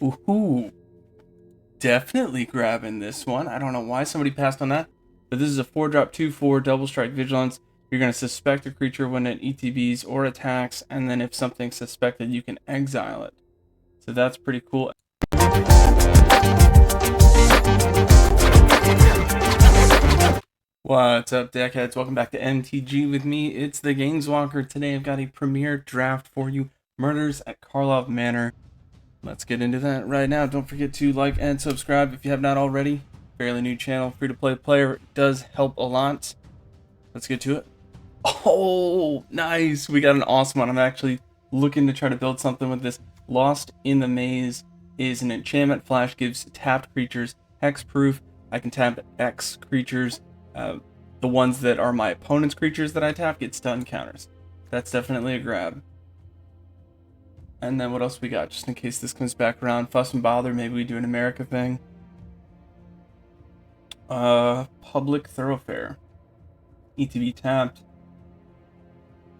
Ooh, definitely grabbing this one. I don't know why somebody passed on that, but this is a 4-drop 2/4 double strike vigilance. You're going to suspect a creature when it ETBs or attacks, and then if something's suspected, you can exile it. So that's pretty cool. What's up, deckheads? Welcome back to MTG with me. It's the Gainswalker. Today I've got a premiere draft for you, Murders at Karlov Manor. Let's get into that right now. Don't forget to like and subscribe if you have not already. Fairly new channel, free-to-play player. It does help a lot. Let's get to it. Oh, nice. We got an awesome one. I'm actually looking to try to build something with this. Lost in the Maze is an enchantment. Flash gives tapped creatures hexproof. I can tap X creatures. The ones that are my opponent's creatures that I tap get stun counters. That's definitely a grab. And then what else we got? Just in case this comes back around. Fuss and Bother. Maybe we do an America thing. Public Thoroughfare. ETB tapped.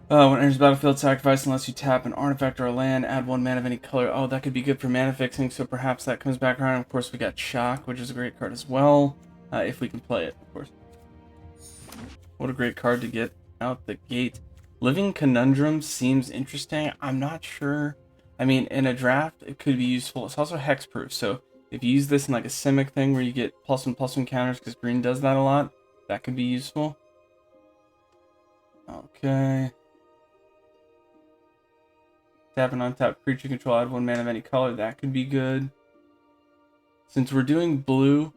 When it enters the battlefield, sacrifice unless you tap an artifact or a land. Add 1 mana of any color. Oh, that could be good for mana fixing, so perhaps that comes back around. Of course, we got Shock, which is a great card as well. If we can play it, of course. What a great card to get out the gate. Living Conundrum seems interesting. I'm not sure. I mean, in a draft, it could be useful. It's also hexproof, so if you use this in like a Simic thing where you get +1/+1 counters because green does that a lot, that could be useful. Okay. Tap an untapped creature control, add 1 mana of any color. That could be good. Since we're doing blue,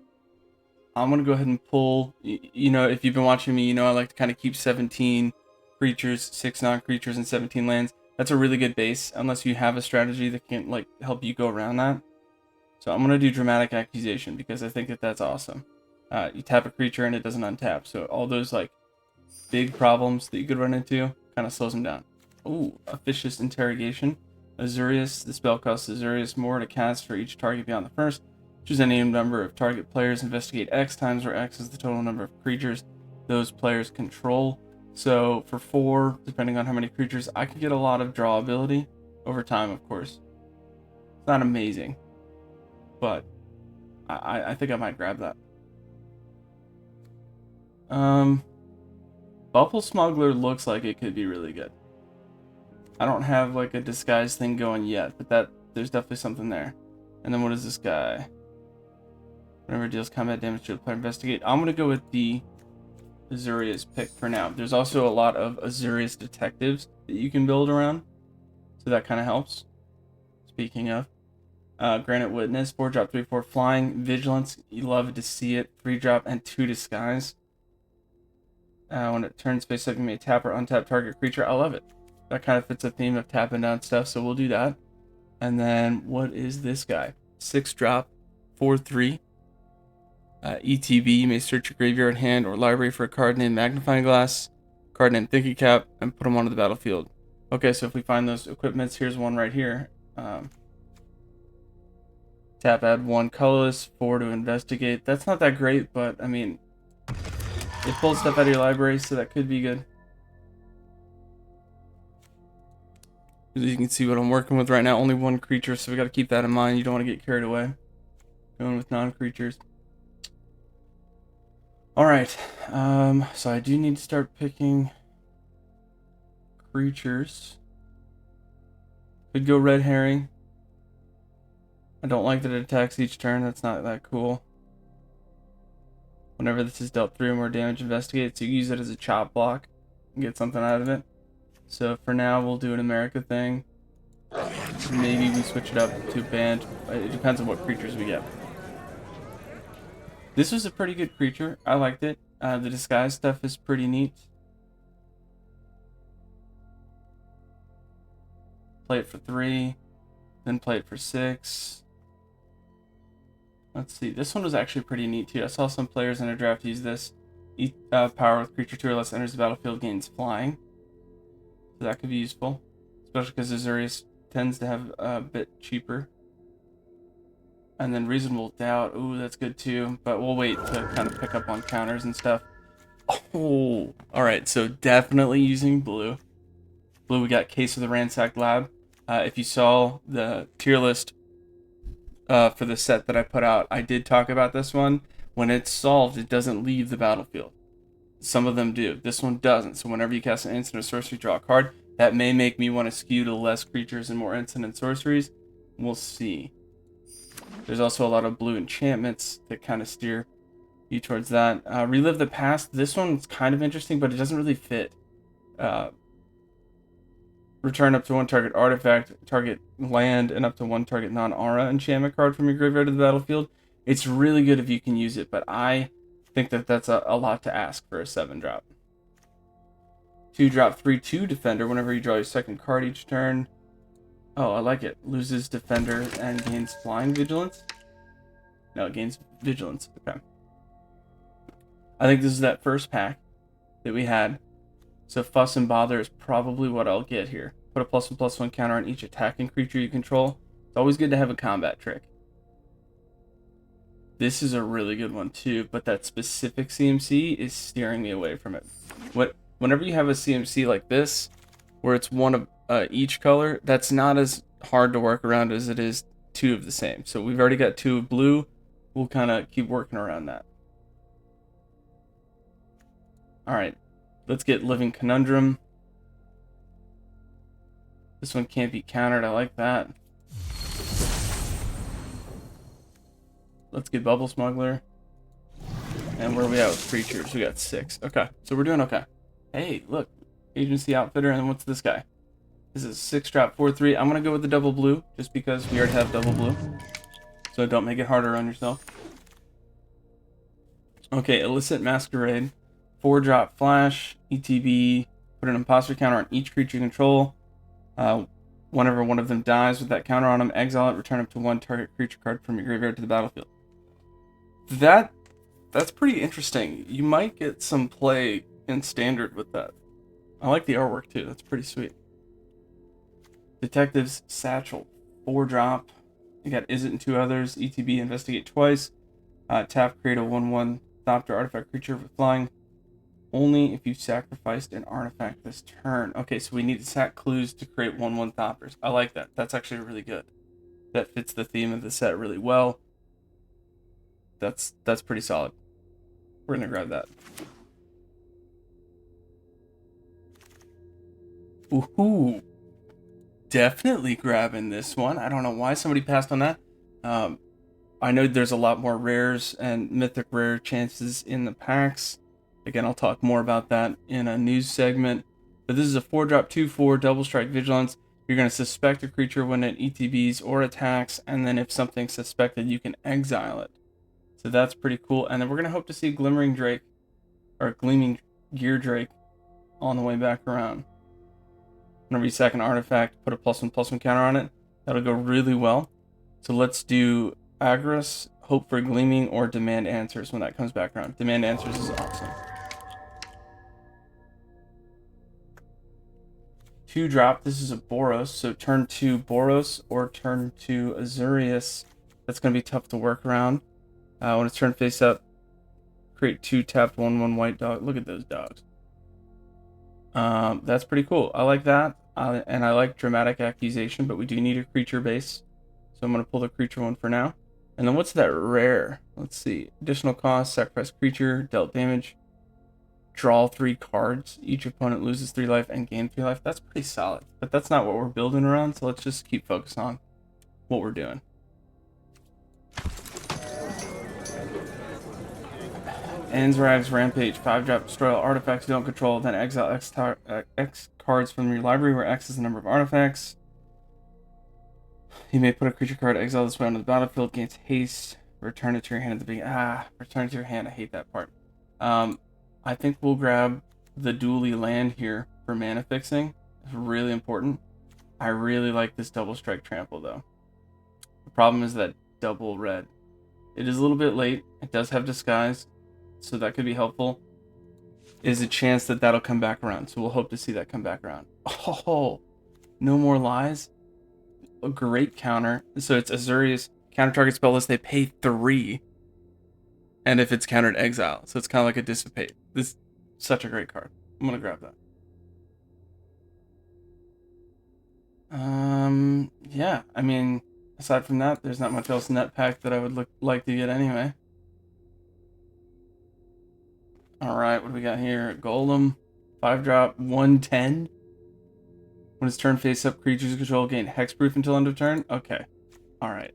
I'm going to go ahead and pull, you know, if you've been watching me, you know I like to kind of keep 17 creatures, 6 non-creatures, and 17 lands. That's a really good base, unless you have a strategy that can, like, help you go around that. So I'm going to do Dramatic Accusation, because I think that that's awesome. You tap a creature and it doesn't untap, so all those, like, big problems that you could run into kind of slows them down. Ooh, Officious Interrogation. Azurius, the spell costs Azurius more to cast for each target beyond the first. Choose any number of target players, investigate X times, where X is the total number of creatures those players control. So for 4, depending on how many creatures, I could get a lot of draw ability over time, of course. It's not amazing, but I think I might grab that. Bubble Smuggler looks like it could be really good. I don't have like a disguise thing going yet, but there's definitely something there. And then what is this guy? Whenever it deals combat damage to a player, investigate. I'm going to go with the Azurius pick for now. There's also a lot of Azurius detectives that you can build around, so that kind of helps. Speaking of, Granite Witness, 4-drop 3/4 flying, vigilance. You love to see it. 3-drop and 2 disguise. When it turns face up, you may tap or untap target creature. I love it. That kind of fits the theme of tapping down stuff, so we'll do that. And then what is this guy? 6-drop 4/3. ETB, you may search your graveyard, hand, or library for a card named Magnifying Glass, card named Thinking Cap, and put them onto the battlefield. Okay, so if we find those equipments, here's one right here. Tap, add 1 colorless, 4 to investigate. That's not that great, but I mean, it pulls stuff out of your library, so that could be good. As you can see what I'm working with right now, only 1 creature, so we got to keep that in mind. You don't want to get carried away going with non-creatures. Alright, so I do need to start picking creatures. Could go Red Herring. I don't like that it attacks each turn. That's not that cool. Whenever this is dealt 3 or more damage, investigate. So you use it as a chop block and get something out of it. So for now, we'll do an America thing. Maybe we switch it up to band. It depends on what creatures we get. This was a pretty good creature. I liked it. The disguise stuff is pretty neat. Play it for 3, then play it for 6. Let's see. This one was actually pretty neat too. I saw some players in a draft use this. Power with creature 2 or less enters the battlefield, gains flying. So that could be useful, especially because Azurius tends to have a bit cheaper. And then Reasonable Doubt. Ooh, that's good too. But we'll wait to kind of pick up on counters and stuff. Oh, alright. So definitely using blue. Blue, we got Case of the Ransacked Lab. If you saw the tier list for the set that I put out. I did talk about this one. When it's solved, it doesn't leave the battlefield. Some of them do. This one doesn't. So whenever you cast an instant or sorcery, draw a card. That may make me want to skew to less creatures and more instant and sorceries. We'll see. There's also a lot of blue enchantments that kind of steer you towards that. Relive the past. This one's kind of interesting, but it doesn't really fit. Return up to one target artifact, target land, and up to one target non-aura enchantment card from your graveyard to the battlefield. It's really good if you can use it, but I think that that's a lot to ask for a 7-drop. 2-drop 3/2 defender. Whenever you draw your second card each turn. Oh, I like it. Loses defender and gains flying vigilance. No, it gains vigilance. Okay. I think this is that first pack that we had. So Fuss and Bother is probably what I'll get here. Put a +1/+1 counter on each attacking creature you control. It's always good to have a combat trick. This is a really good one too, but that specific CMC is steering me away from it. Whenever you have a CMC like this, where it's one of each color, that's not as hard to work around as it is 2 of the same. So we've already got 2 of blue. We'll kind of keep working around that. All right, let's get Living Conundrum. This one can't be countered. I like that. Let's get Bubble Smuggler. And where are we at with creatures? We got 6. Okay, so we're doing okay. Hey, look. Agency Outfitter, and what's this guy? This is 6-drop 4/3. I'm going to go with the double blue, just because we already have double blue. So don't make it harder on yourself. Okay, Illicit Masquerade. 4-drop Flash, ETB. Put an imposter counter on each creature you control. Whenever one of them dies with that counter on them, exile it, return up to one target creature card from your graveyard to the battlefield. That's pretty interesting. You might get some play in standard with that. I like the artwork too. That's pretty sweet. Detective's Satchel. 4-drop. You got Is It and 2 others. ETB, investigate twice. Tap, create a 1/1 Thopter artifact creature with flying. Only if you sacrificed an artifact this turn. Okay, so we need to sack clues to create 1/1 Thoppers. I like that. That's actually really good. That fits the theme of the set really well. That's pretty solid. We're gonna grab that. Ooh, definitely grabbing this one. I don't know why somebody passed on that. I know there's a lot more rares and mythic rare chances in the packs. Again, I'll talk more about that in a news segment. But this is a 4-drop 2/4 double strike vigilance. You're going to suspect a creature when it ETBs or attacks, and then if something's suspected, you can exile it. So that's pretty cool. And then we're going to hope to see Glimmering Drake, or Gleaming Gear Drake, on the way back around. Whenever you sack an artifact, put a +1/+1 counter on it. That'll go really well. So let's do Agris, Hope for Gleaming, or Demand Answers when that comes back around. Demand Answers is awesome. 2-drop, this is a Boros, so turn 2 Boros or turn 2 Azurius. That's going to be tough to work around. When it's turned face up, create 2 tapped 1/1 white dog. Look at those dogs. That's pretty cool. I like that, and I like Dramatic Accusation, but we do need a creature base, so I'm going to pull the creature one for now. And then what's that rare? Let's see. Additional cost, sacrifice creature, dealt damage. Draw 3 cards. Each opponent loses 3 life and gain 3 life. That's pretty solid. But that's not what we're building around, so let's just keep focused on what we're doing. Anzrag's Rampage. 5-drop, destroy all artifacts you don't control, then exile X cards from your library, where X is the number of artifacts. You may put a creature card exile this way onto the battlefield, gains haste, return it to your hand at the beginning. Return it to your hand. I hate that part. I think we'll grab the dually land here for mana fixing. It's really important. I really like this double strike trample though. The problem is that double red. It is a little bit late. It does have disguise, so that could be helpful. Is a chance that that'll come back around, so we'll hope to see that come back around. Oh, no more lies. A great counter. So it's Azurius, counter target spell list. They pay 3. And if it's countered, exile. So it's kind of like a dissipate. This is such a great card. I'm going to grab that. Yeah, I mean, aside from that, there's not much else in that pack that I would like to get anyway. Alright, what do we got here? Golem, 5-drop, 110. When it's turn face up, creatures you control gain hexproof until end of turn. Okay, alright.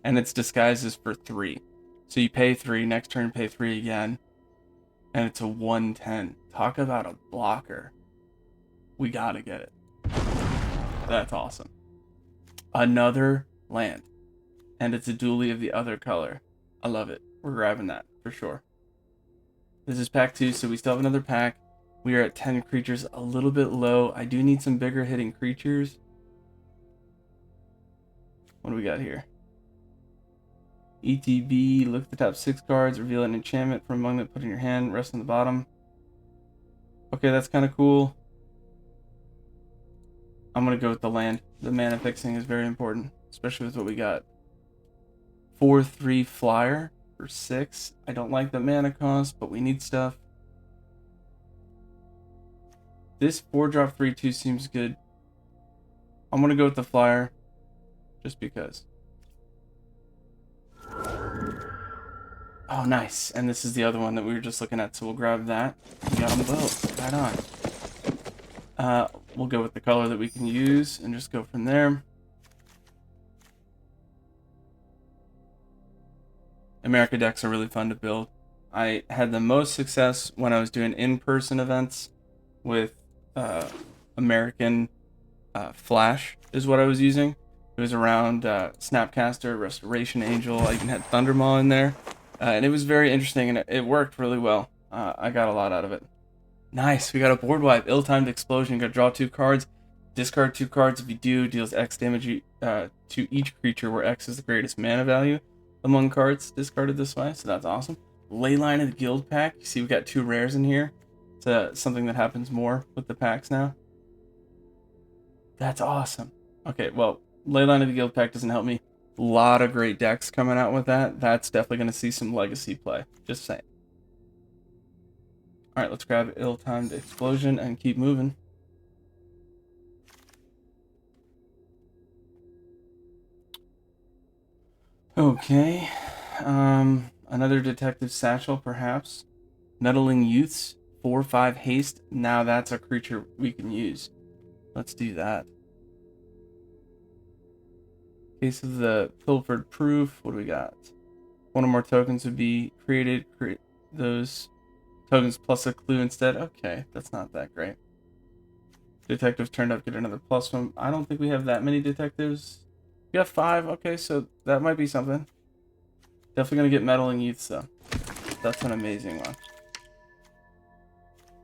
And its disguise is for 3. So you pay 3, next turn pay 3 again. And it's a 110. Talk about a blocker. We gotta get it. That's awesome. Another land. And it's a dually of the other color. I love it. We're grabbing that for sure. This is pack 2, so we still have another pack. We are at 10 creatures, a little bit low. I do need some bigger hitting creatures. What do we got here? ETB, look at the top 6 cards, reveal an enchantment from among them, put in your hand, rest on the bottom. Okay, that's kind of cool. I'm going to go with the land. The mana fixing is very important, especially with what we got. 4/3 flyer for 6. I don't like the mana cost, but we need stuff. This 4-drop 3/2 seems good. I'm going to go with the flyer, just because. Oh, nice. And this is the other one that we were just looking at, so we'll grab that. We got them both. Right on. We'll go with the color that we can use and just go from there. America decks are really fun to build. I had the most success when I was doing in-person events with American Flash is what I was using. It was around Snapcaster, Restoration Angel. I even had Thundermaw in there. And it was very interesting, and it worked really well. I got a lot out of it. Nice, we got a board wipe. Ill-timed explosion. You gotta draw 2 cards. Discard 2 cards. If you do, deals X damage to each creature, where X is the greatest mana value among cards discarded this way. So that's awesome. Leyline of the Guild pack. You see we got 2 rares in here. It's something that happens more with the packs now. That's awesome. Okay, well, Leyline of the Guild pack doesn't help me. A lot of great decks coming out with that. That's definitely going to see some legacy play. Just saying. Alright, let's grab Ill-timed Explosion and keep moving. Okay. Another Detective Satchel, perhaps. Meddling Youths, 4/5 haste. Now that's a creature we can use. Let's do that. Case of the Pilfered Proof. What do we got? 1 or more tokens would be created. Create those tokens plus a clue instead. Okay, that's not that great. Detectives turned up, get another +1. I don't think we have that many detectives. We have 5. Okay, so that might be something. Definitely gonna get Meddling Youths though. That's an amazing one.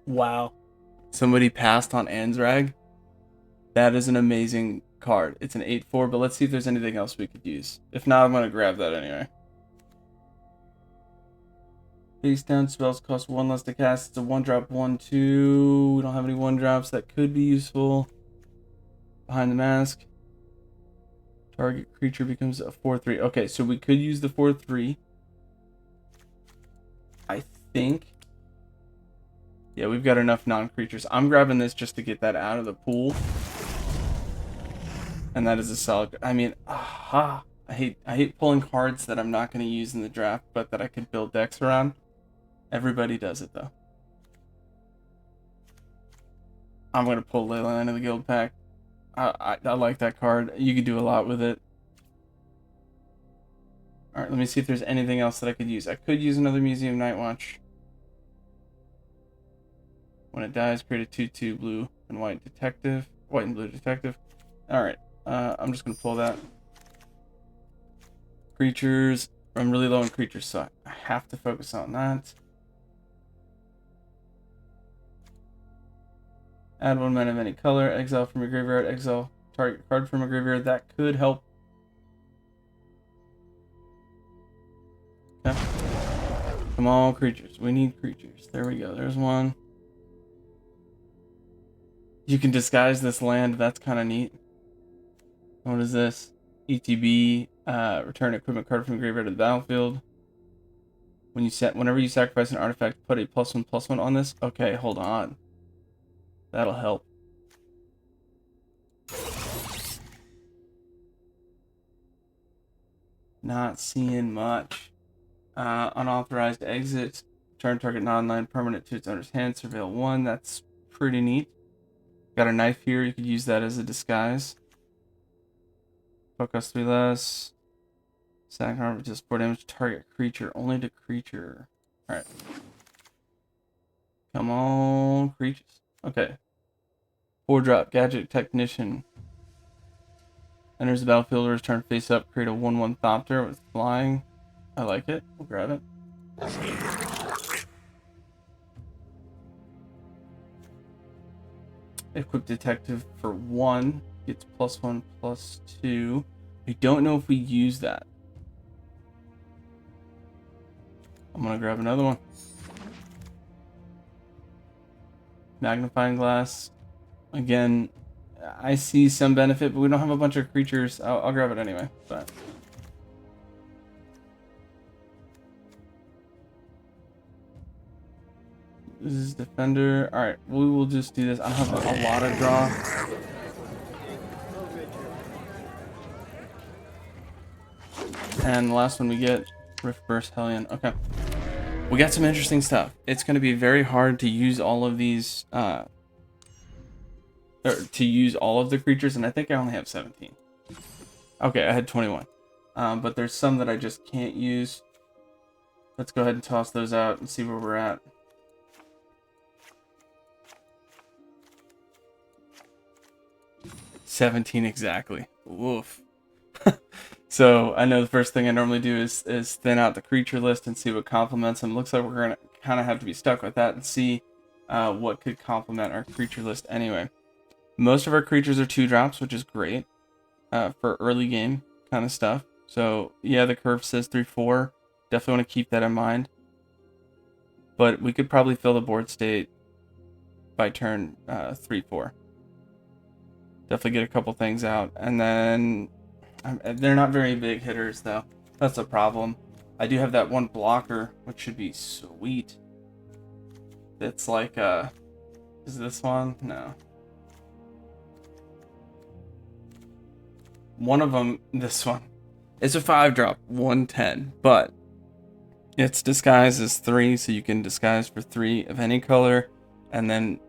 Wow. Somebody passed on Anzrag. That is an amazing card. It's an 8/4, but let's see if there's anything else we could use. If not, I'm gonna grab that anyway. Face down spells cost 1 less to cast. It's a 1-drop 1/2. We don't have any 1-drops that could be useful. Behind the Mask. Target creature becomes a 4/3. Okay, so we could use the 4/3. I think. Yeah, we've got enough non-creatures. I'm grabbing this just to get that out of the pool. And that is a solid. I mean, I hate pulling cards that I'm not going to use in the draft, but that I could build decks around. Everybody does it though. I'm going to pull Leyline of the Guild pack. I like that card. You could do a lot with it. Alright, let me see if there's anything else that I could use. I could use another Museum Nightwatch. When it dies, create a 2/2 blue and white detective. White and blue detective. Alright, I'm just going to pull that. Creatures. I'm really low on creatures, so I have to focus on that. Add 1 mana of any color. Exile from your graveyard. Exile target card from a graveyard. That could help. Okay. Come on, creatures. We need creatures. There we go. There's one. You can disguise this land. That's kind of neat. What is this? ETB. Return equipment card from the graveyard to the battlefield. Whenever you sacrifice an artifact, put a +1/+1 on this. Okay, hold on. That'll help. Not seeing much. Unauthorized exit. Turn target non-line permanent to its owner's hand. Surveil 1. That's pretty neat. Got a knife here. You could use that as a disguise. Focus 3 less. Stack harm just 4 damage to target creature. Only to creature. Alright. Come on, creatures. Okay. 4-drop. Gadget Technician. Enters the battlefield, return face up, create a 1/1 Thopter with flying. I like it. We'll grab it. Equip Detective for 1. Gets +1/+2. I don't know if we use that. I'm going to grab another one. Magnifying Glass. Again, I see some benefit, but we don't have a bunch of creatures. I'll grab it anyway. But this is Defender. Alright, we will just do this. I don't have a lot of draw. And the last one we get, Rift Burst Hellion. Okay. We got some interesting stuff. It's going to be very hard to use all of these, or to use all of the creatures, and I think I only have 17. Okay, I had 21. But there's some that I just can't use. Let's go ahead and toss those out and see where we're at. $17 exactly. Woof. So I know the first thing I normally do is thin out the creature list and see what complements them. Looks like we're going to kind of have to be stuck with that and see what could complement our creature list anyway. Most of our creatures are 2-drops, which is great for early game kind of stuff. So yeah, the curve says 3/4. Definitely want to keep that in mind. But we could probably fill the board state by turn 3/4. Definitely get a couple things out, and then they're not very big hitters though. That's a problem. I do have that one blocker, which should be sweet. It's like is this one? No. One of them, this one, it's a 5-drop, 1/10, but its disguise is 3, so you can disguise for 3 of any color, and then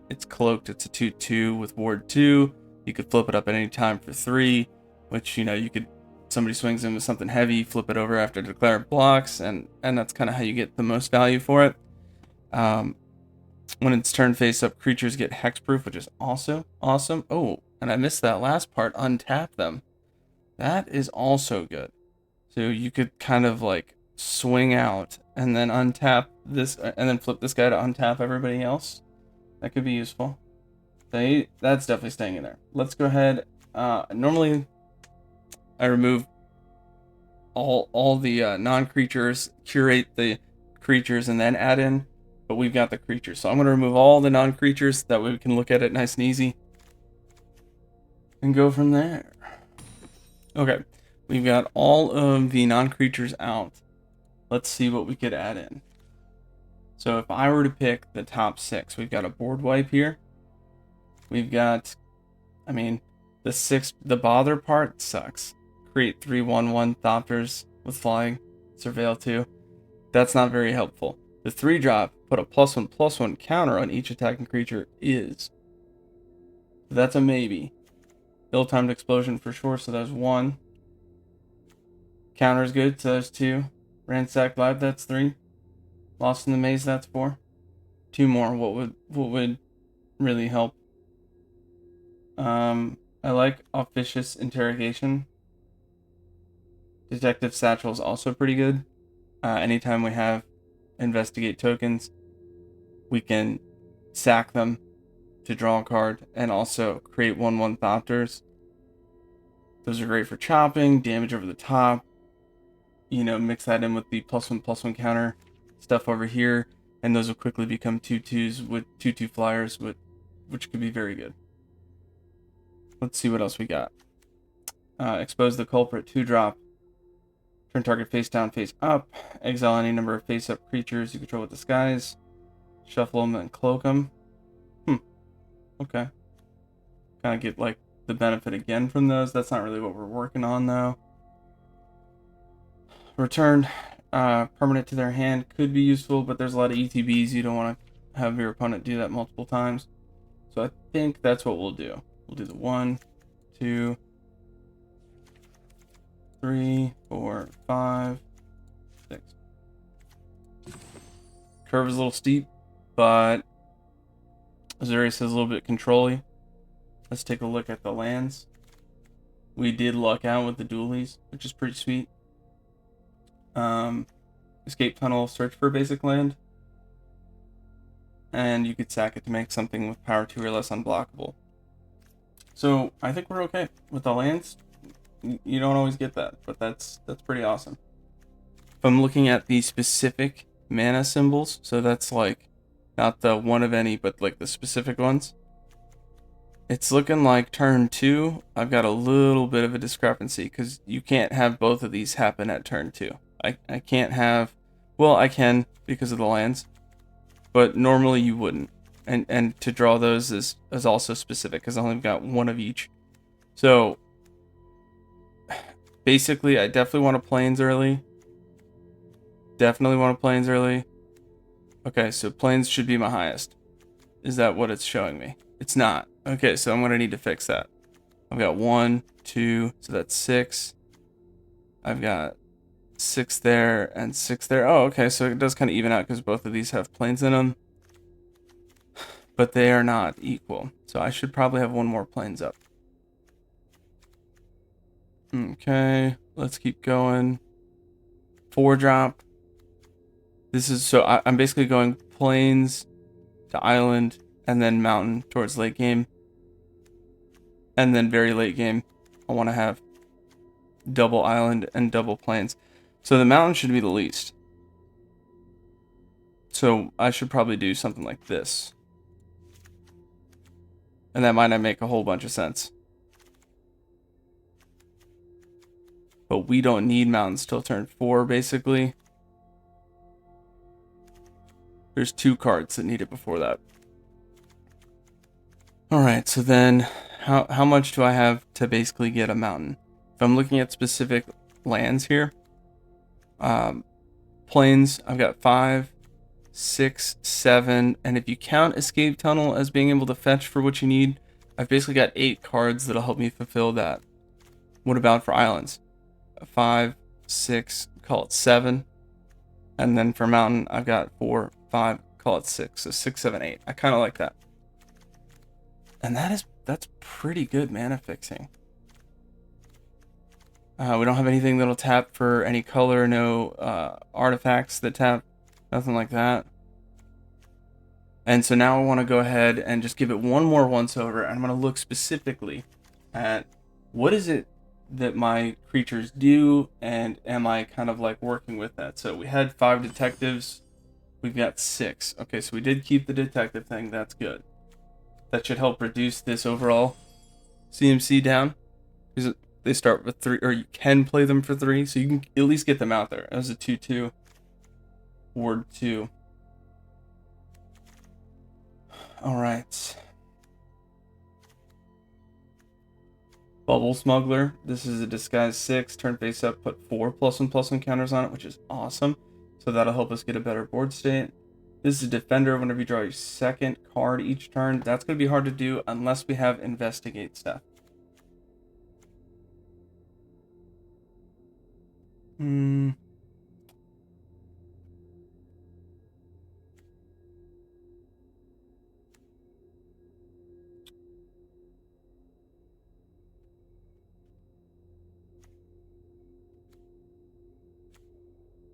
it's cloaked. It's a 2/2 with ward 2. You could flip it up at any time for 3, which, you know, you could, somebody swings in with something heavy, flip it over after declare blocks, and that's kind of how you get the most value for it. When it's turn face up, creatures get hexproof, which is also awesome. Oh, and I missed that last part, untap them. That is also good. So you could kind of like swing out and then untap this, and then flip this guy to untap everybody else. That could be useful. So that's definitely staying in there. Let's go ahead. Normally I remove all the non-creatures, curate the creatures, and then add in, but we've got the creatures. So I'm going to remove all the non-creatures, that way we can look at it nice and easy and go from there. Okay, we've got all of the non-creatures out. Let's see what we could add in. So if I were to pick the top 6, we've got a board wipe here. We've got, I mean, the bother part sucks. Create 3/1/1 Thopters with flying, surveil 2. That's not very helpful. The 3-drop, put a +1/+1 counter on each attacking creature is. That's a maybe. Ill-timed explosion for sure, so there's 1. Counter is good, so there's 2. Ransack Live, that's 3. Lost in the Maze, that's 4. 2 more. What would really help? I like Officious Interrogation. Detective Satchel is also pretty good. Anytime we have investigate tokens, we can sack them to draw a card and also create 1/1 Thopters. Those are great for chopping, damage over the top. You know, mix that in with the +1/+1 counter stuff over here, and those will quickly become 2/2s with 2/2 flyers, which could be very good. Let's see what else we got. Expose the culprit, 2-drop. Turn target face down, face up. Exile any number of face up creatures you control with disguise. Shuffle them and cloak them. Okay. Kind of get like the benefit again from those. That's not really what we're working on though. Return permanent to their hand could be useful, but there's a lot of ETBs. You don't want to have your opponent do that multiple times. So I think that's what we'll do. We'll do the 1, 2, 3, 4, 5, 6. Curve is a little steep, but Azurius is a little bit controlly. Let's take a look at the lands. We did luck out with the dualies, which is pretty sweet. Escape tunnel, search for a basic land. And you could sack it to make something with power 2 or less unblockable. So I think we're okay with the lands. You don't always get that, but that's pretty awesome. If I'm looking at the specific mana symbols, so that's like not the one of any, but like the specific ones, it's looking like turn 2, I've got a little bit of a discrepancy because you can't have both of these happen at turn 2. I can't have, well, I can because of the lands, but normally you wouldn't. And to draw those is also specific because I only got one of each. So basically, I definitely want to plains early. Definitely want to plains early. Okay, so plains should be my highest. Is that what it's showing me? It's not. Okay, so I'm going to need to fix that. I've got 1, 2, so that's 6. I've got 6 there and 6 there. Oh, okay, so it does kind of even out because both of these have plains in them. But they are not equal. So I should probably have one more plains up. Okay, let's keep going. 4-drop. This is, so I'm basically going plains to island and then mountain towards late game. And then very late game, I want to have double island and double plains. So the mountain should be the least. So I should probably do something like this. And that might not make a whole bunch of sense. But we don't need mountains till turn 4, basically. There's 2 cards that need it before that. Alright, so then how much do I have to basically get a mountain? If I'm looking at specific lands here, plains, I've got 5, 6, 7, and if you count escape tunnel as being able to fetch for what you need, I've basically got 8 cards that'll help me fulfill that. What about for islands? 5, 6, call it 7, and then for mountain, I've got 4, 5, call it 6, so 6, 7, 8. I kind of like that. And that's pretty good mana fixing. We don't have anything that'll tap for any color, no artifacts that tap, nothing like that. And so now I want to go ahead and just give it one more once over, and I'm going to look specifically at what is it that my creatures do, and am I kind of like working with that. So we had 5 detectives, we've got 6. Okay, so we did keep the detective thing, that's good. That should help reduce this overall CMC down, because they start with 3, or you can play them for 3, so you can at least get them out there as a 2/2, ward 2. All right. Bubble Smuggler. This is a disguise 6. Turn face up, put 4 +1/+1 counters on it, which is awesome. So that'll help us get a better board state. This is a Defender. Whenever you draw your 2nd card each turn, that's going to be hard to do unless we have Investigate stuff.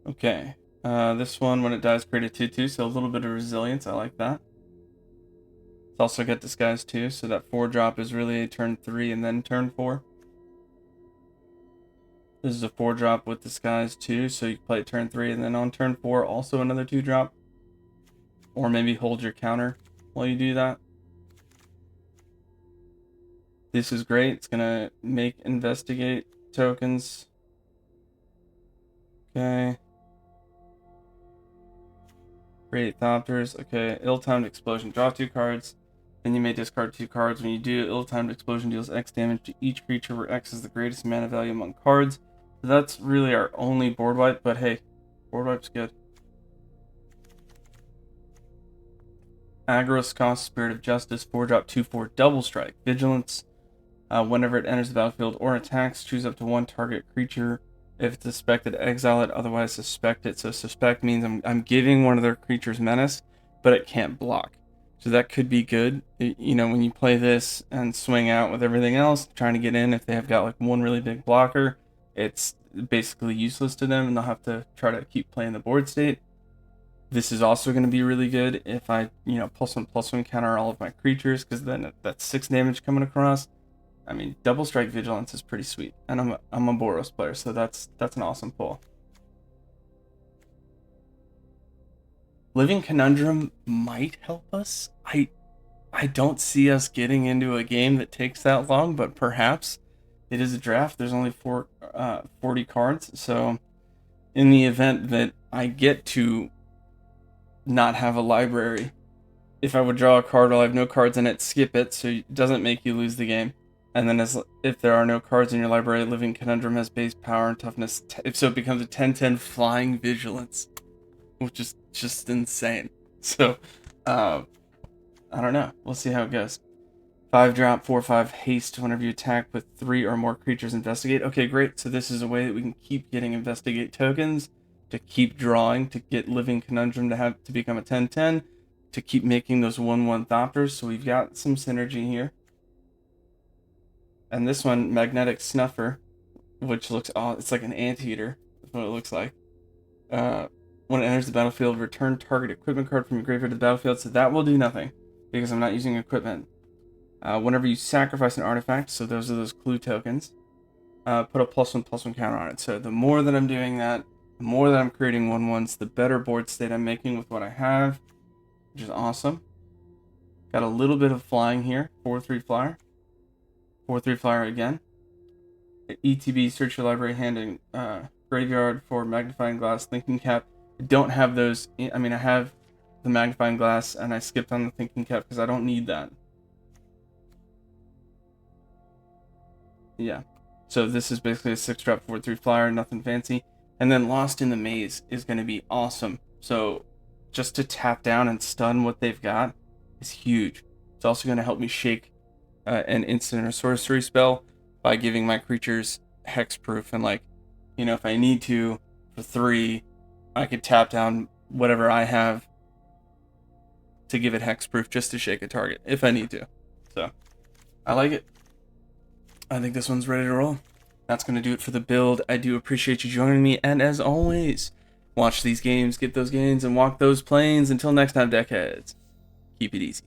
Okay. This one, when it dies, create a 2/2, so a little bit of resilience. I like that. It's also got Disguise 2, so that 4-drop is really a turn 3 and then turn 4. This is a 4-drop with Disguise 2, so you can play turn 3 and then on turn 4 also another 2-drop. Or maybe hold your counter while you do that. This is great. It's going to make Investigate tokens. Okay. Create Thopters. Okay, Ill-Timed Explosion. Draw 2 cards. Then you may discard 2 cards. When you do, Ill-Timed Explosion deals X damage to each creature where X is the greatest mana value among cards. That's really our only board wipe, but hey, board wipe's good. Agros cost Spirit of Justice, 4-drop, 2/4 double strike. Vigilance. Whenever it enters the battlefield or attacks, choose up to one target creature. If it's suspected, exile it, otherwise suspect it. So suspect means I'm giving one of their creatures menace, but it can't block. So that could be good. You know, when you play this and swing out with everything else, trying to get in, if they have got like one really big blocker, it's basically useless to them and they'll have to try to keep playing the board state. This is also going to be really good if I, you know, +1/+1 counter all of my creatures, because then that's 6 damage coming across. I mean, double strike vigilance is pretty sweet, and I'm a Boros player, so that's an awesome pull. Living Conundrum might help us. I don't see us getting into a game that takes that long, but perhaps. It is a draft. There's only 40 cards, so in the event that I get to not have a library, if I would draw a card while I have no cards in it, skip it, so it doesn't make you lose the game. And then if there are no cards in your library, Living Conundrum has base power and toughness. If so, it becomes a 10/10 flying vigilance, which is just insane. So, I don't know. We'll see how it goes. 5-drop, 4/5 haste. Whenever you attack with 3 or more creatures, investigate. Okay, great. So this is a way that we can keep getting investigate tokens, to keep drawing, to get Living Conundrum to become a 10/10, to keep making those 1/1 Thopters. So we've got some synergy here. And this one, Magnetic Snuffer, which looks, it's like an anteater. That's what it looks like. When it enters the battlefield, return target equipment card from your graveyard to the battlefield. So that will do nothing, because I'm not using equipment. Whenever you sacrifice an artifact, so those are those clue tokens, put a +1/+1 counter on it. So the more that I'm doing that, the more that I'm creating 1/1s, the better board state I'm making with what I have, which is awesome. Got a little bit of flying here, 4/3 flyer. 4/3 flyer again. ETB, search your library hand and graveyard for magnifying glass, thinking cap. I don't have those. I mean, I have the magnifying glass and I skipped on the thinking cap because I don't need that. Yeah. So this is basically a 6-drop 4/3 flyer, nothing fancy. And then Lost in the Maze is going to be awesome. So just to tap down and stun what they've got is huge. It's also going to help me shake an instant or sorcery spell by giving my creatures hexproof, and like, you know, if I need to for 3, I could tap down whatever I have to give it hexproof just to shake a target if I need to. So I like it. I think this one's ready to roll. That's going to do it for the build. I do appreciate you joining me, and as always, watch these games, get those gains, and walk those planes. Until next time, deckheads, keep it easy.